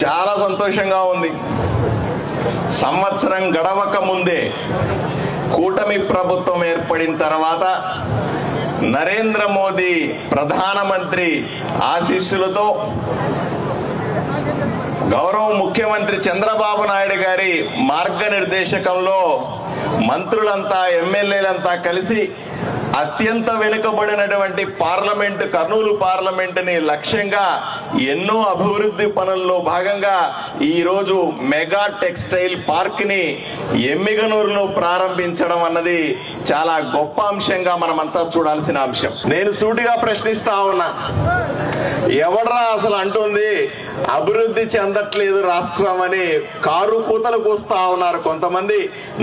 చాలా సంతోషంగా ఉంది. సంవత్సరం గడవక ముందే కూటమి ప్రభుత్వం ఏర్పడిన తర్వాత నరేంద్ర మోదీ ప్రధానమంత్రి ఆశీస్సులతో గౌరవ ముఖ్యమంత్రి చంద్రబాబు నాయుడు గారి మార్గనిర్దేశకంలో మంత్రులంతా ఎమ్మెల్యేలంతా కలిసి అత్యంత వెనుకబడినటువంటి పార్లమెంట్ కర్నూలు పార్లమెంటుని లక్ష్యంగా ఎన్నో అభివృద్ధి పనుల్లో భాగంగా ఈ రోజు మెగా టెక్స్టైల్ పార్క్ ని ఎమ్మిగనూరులో ప్రారంభించడం అన్నది చాలా గొప్ప అంశంగా మనమంతా చూడాల్సిన అంశం. నేను సూటిగా ప్రశ్నిస్తా ఉన్నా, ఎవడ్రా అసలు అంటుంది అభివృద్ధి చెందట్లేదు రాష్ట్రం అని కారు కూతలు కూస్తా ఉన్నారు కొంతమంది,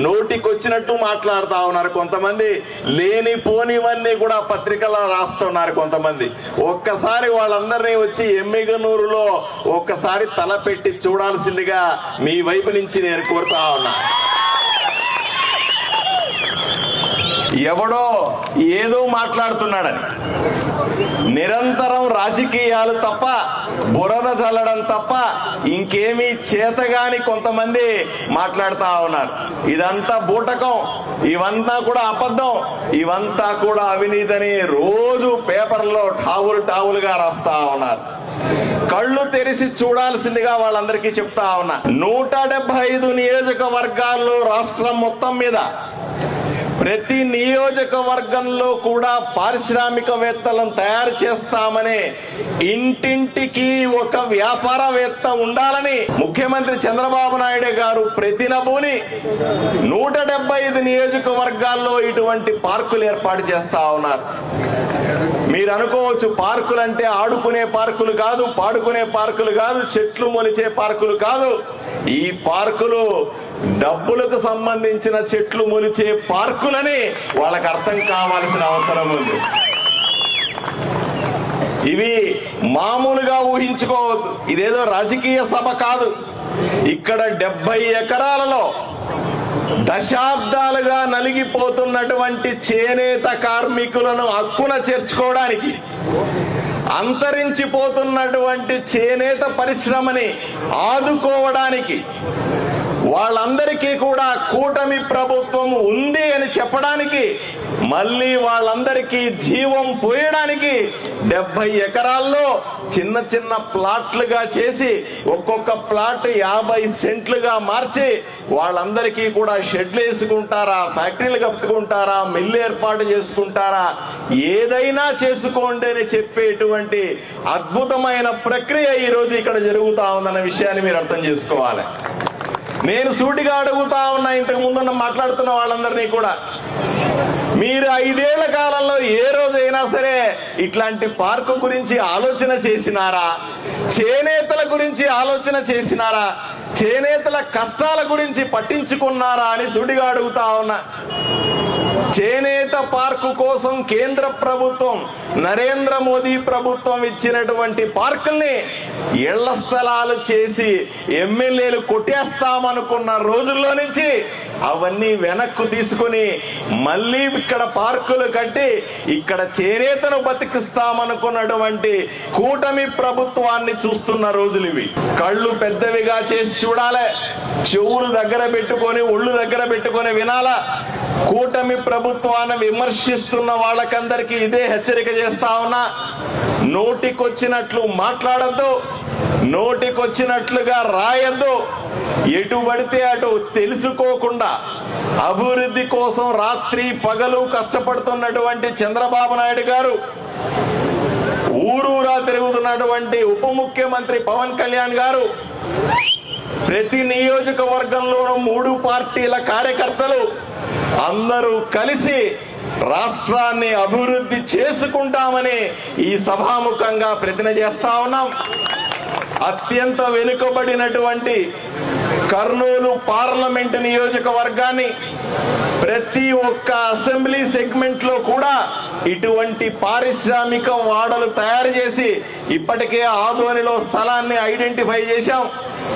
నోటికొచ్చినట్టు మాట్లాడుతా ఉన్నారు కొంతమంది, లేని పోనివన్నీ కూడా పత్రికల్లో రాస్తున్నారు కొంతమంది. ఒక్కసారి వాళ్ళందరినీ వచ్చి ఎమ్మిగనూరులో ఒక్కసారి తలపెట్టి చూడాల్సిందిగా మీ వైపు నుంచి నేను కోరుతా ఉన్నా. ఎవడో ఏదో మాట్లాడుతున్నాడని నిరంతరం రాజకీయాలు తప్ప బురద చల్లడం తప్ప ఇంకేమీ చేతగాని కొంతమంది మాట్లాడుతా ఉన్నారు. ఇదంతా బూటకం, ఇవంతా కూడా అబద్ధం, ఇవంతా కూడా అవినీతిని రోజు పేపర్లో టావులుగా రాస్తా ఉన్నారు. కళ్ళు తెరిచి చూడాల్సిందిగా వాళ్ళందరికీ చెప్తా ఉన్నా. 175 నియోజకవర్గాల్లో రాష్ట్రం మొత్తం మీద ప్రతి నియోజకవర్గంలో కూడా పారిశ్రామికవేత్తలను తయారు చేస్తామని, ఇంటింటికి ఒక వ్యాపారవేత్త ఉండాలని ముఖ్యమంత్రి చంద్రబాబు నాయుడు గారు ప్రతినబూని 175 నియోజకవర్గాల్లో ఇటువంటి పార్కులు ఏర్పాటు చేస్తా ఉన్నారు. మీరు అనుకోవచ్చు పార్కులు అంటే ఆడుకునే పార్కులు కాదు, పాడుకునే పార్కులు కాదు, చెట్లు మొలిచే పార్కులు కాదు. ఈ పార్కులు డబ్బులకు సంబంధించిన చెట్లు మొలిచే పార్కులని వాళ్ళకి అర్థం కావాల్సిన అవసరం ఉంది. ఇవి మామూలుగా ఊహించుకోవద్దు, ఇదేదో రాజకీయ సభ కాదు. ఇక్కడ 70 ఎకరాలలో దశాబ్దాలుగా నలిగిపోతున్నటువంటి చేనేత కార్మికులను హక్కున చేర్చుకోవడానికి, అంతరించిపోతున్నటువంటి చేనేత పరిశ్రమని ఆదుకోవడానికి, వాళ్ళందరికీ కూడా కూటమి ప్రభుత్వం ఉంది అని చెప్పడానికి, మళ్ళీ వాళ్ళందరికీ జీవం పోయడానికి 70 ఎకరాల్లో చిన్న చిన్న ప్లాట్లుగా చేసి ఒక్కొక్క ప్లాట్ 50 సెంట్లుగా మార్చి వాళ్ళందరికీ కూడా షెడ్లు వేసుకుంటారా, ఫ్యాక్టరీలు కట్టుకుంటారా, మిల్లు ఏర్పాటు చేసుకుంటారా, ఏదైనా చేసుకోండి అని చెప్పేటువంటి అద్భుతమైన ప్రక్రియ ఈ రోజు ఇక్కడ జరుగుతా ఉందన్న విషయాన్ని మీరు అర్థం చేసుకోవాలి. నేను సూటిగా అడుగుతా ఉన్నా, ఇంతకు ముందు మాట్లాడుతున్న వాళ్ళందరినీ కూడా, మీరు 5 ఏళ్ల కాలంలో ఏ రోజైనా సరే ఇట్లాంటి పార్కు గురించి ఆలోచన చేసినారా? చేనేతల గురించి ఆలోచన చేసినారా? చేనేతల కష్టాల గురించి పట్టించుకున్నారా అని సూటిగా అడుగుతా ఉన్నా. చేనేత పార్కు కోసం కేంద్ర ప్రభుత్వం, నరేంద్ర మోదీ ప్రభుత్వం ఇచ్చినటువంటి పార్కుల్ని ఇళ్ల స్థలాలు చేసి ఎమ్మెల్యేలు కొట్టేస్తామనుకున్న రోజుల్లో నుంచి అవన్నీ వెనక్కు తీసుకుని మళ్ళీ ఇక్కడ పార్కులు కట్టి ఇక్కడ చేనేతను బతికిస్తామనుకున్నటువంటి కూటమి ప్రభుత్వాన్ని చూస్తున్న రోజులు ఇవి. కళ్ళు పెద్దవిగా చేసి చూడాలి, చెవులు దగ్గర పెట్టుకొని ఒళ్ళు దగ్గర పెట్టుకొని వినాలా. కూటమి ప్రభుత్వాన్ని విమర్శిస్తున్న వాళ్ళకందరికీ ఇదే హెచ్చరిక చేస్తా ఉన్నా. నోటికొచ్చినట్లు మాట్లాడద్దు, నోటికొచ్చినట్లుగా రాయద్దు. ఎటు పడితే అటు తెలుసుకోకుండా అభివృద్ధి కోసం రాత్రి పగలు కష్టపడుతున్నటువంటి చంద్రబాబు నాయుడు గారు, ఊరూరా తిరుగుతున్నటువంటి ఉప ముఖ్యమంత్రి పవన్ కళ్యాణ్ గారు, ప్రతి నియోజకవర్గంలోనూ 3 పార్టీల కార్యకర్తలు అందరూ కలిసి రాష్ట్రాన్ని అభివృద్ధి చేసుకుంటామని ఈ సభాముఖంగా ప్రతిజ్ఞ చేస్తా ఉన్నాం. అత్యంత వెనుకబడినటువంటి కర్నూలు పార్లమెంటు నియోజకవర్గాన్ని ప్రతి ఒక్క అసెంబ్లీ సెగ్మెంట్ లో కూడా ఇటువంటి పారిశ్రామిక వాడలు తయారు చేసి ఇప్పటికే ఆదోనిలో స్థలాన్ని ఐడెంటిఫై చేశాం.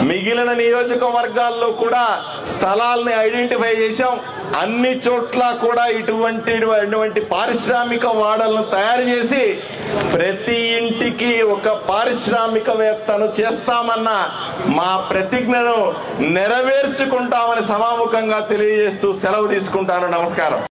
మిగిలిన నియోజకవర్గాల్లో కూడా స్థలాల్ని ఐడెంటిఫై చేశాం. అన్ని చోట్ల కూడా ఇటువంటి పారిశ్రామిక వాడలను తయారు చేసి ప్రతి ఇంటికి ఒక పారిశ్రామికవేత్తను చేస్తామన్న మా ప్రతిజ్ఞను నెరవేర్చుకుంటామని సభాముఖంగా తెలియజేస్తూ సెలవు తీసుకుంటాను. నమస్కారం.